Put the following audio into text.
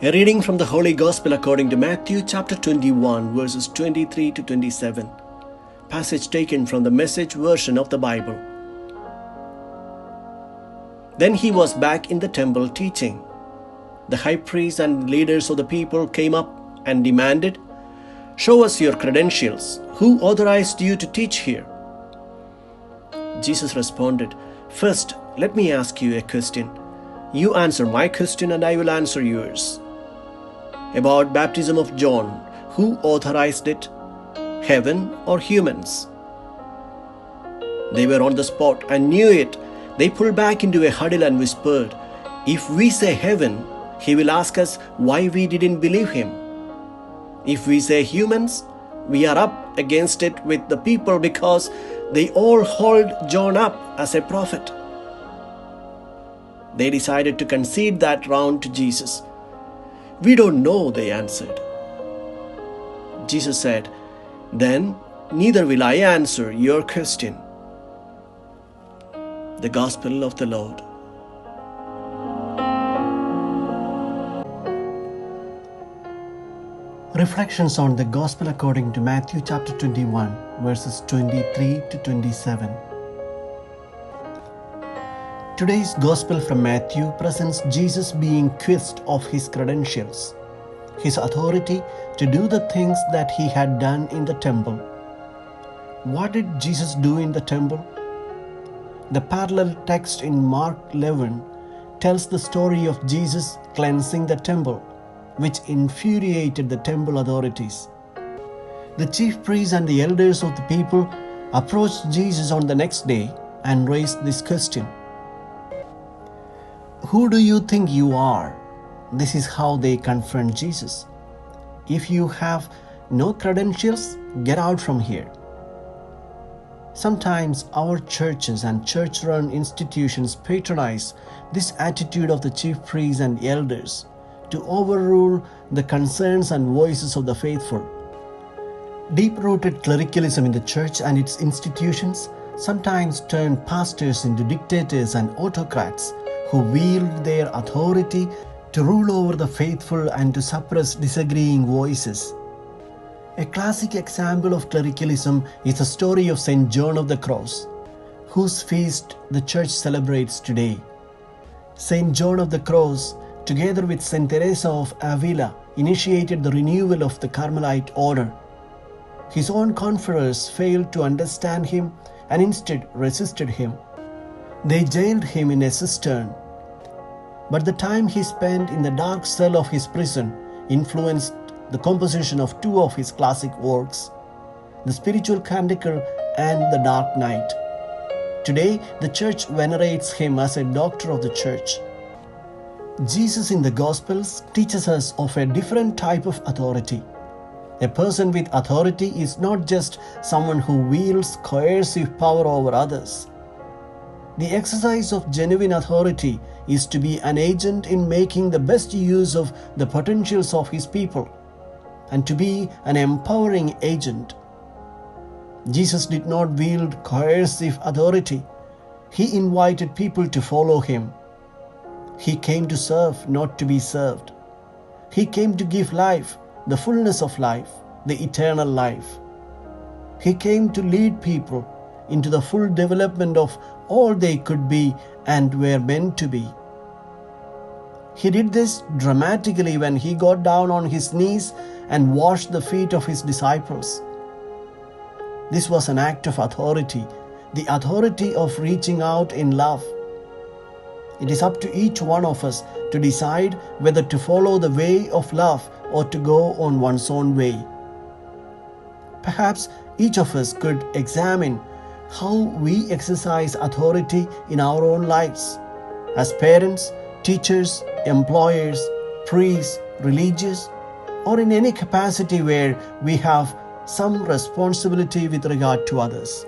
A reading from the Holy Gospel according to Matthew chapter 21 verses 23 to 27. Passage taken from the Message version of the Bible. Then he was back in the temple teaching. The high priests and leaders of the people came up and demanded, "Show us your credentials. Who authorized you to teach here?" Jesus responded, "First, let me ask you a question. You answer my question and I will answer yours. About baptism of John, who authorized it? Heaven or humans?" They were on the spot and knew it. They pulled back into a huddle and whispered, "If we say heaven, he will ask us why we didn't believe him. If we say humans, we are up against it with the people because they all hold John up as a prophet." They decided to concede that round to Jesus. "We don't know," they answered. Jesus said, "Then neither will I answer your question." The Gospel of the Lord. Reflections on the Gospel according to Matthew chapter 21, verses 23 to 27. Today's Gospel from Matthew presents Jesus being quizzed of his credentials, his authority to do the things that he had done in the temple. What did Jesus do in the temple? The parallel text in Mark 11 tells the story of Jesus cleansing the temple, which infuriated the temple authorities. The chief priests and the elders of the people approached Jesus on the next day and raised this question. "Who do you think you are?" This is how they confront Jesus. "If you have no credentials, get out from here." Sometimes our churches and church-run institutions patronize this attitude of the chief priests and elders to overrule the concerns and voices of the faithful. Deep-rooted clericalism in the church and its institutions sometimes turn pastors into dictators and autocrats who wield their authority to rule over the faithful and to suppress disagreeing voices. A classic example of clericalism is the story of St. John of the Cross, whose feast the church celebrates today. St. John of the Cross, together with St. Teresa of Avila, initiated the renewal of the Carmelite order. His own confreres failed to understand him and instead resisted him. They jailed him in a cistern, but the time he spent in the dark cell of his prison influenced the composition of two of his classic works, The Spiritual Canticle and The Dark Night. Today, the church venerates him as a doctor of the church. Jesus in the Gospels teaches us of a different type of authority. A person with authority is not just someone who wields coercive power over others. The exercise of genuine authority is to be an agent in making the best use of the potentials of his people and to be an empowering agent. Jesus did not wield coercive authority. He invited people to follow him. He came to serve, not to be served. He came to give life, the fullness of life, the eternal life. He came to lead people into the full development of all they could be and were meant to be. He did this dramatically when he got down on his knees and washed the feet of his disciples. This was an act of authority, the authority of reaching out in love. It is up to each one of us to decide whether to follow the way of love or to go on one's own way. Perhaps each of us could examine how we exercise authority in our own lives as parents, teachers, employers, priests, religious, or in any capacity where we have some responsibility with regard to others.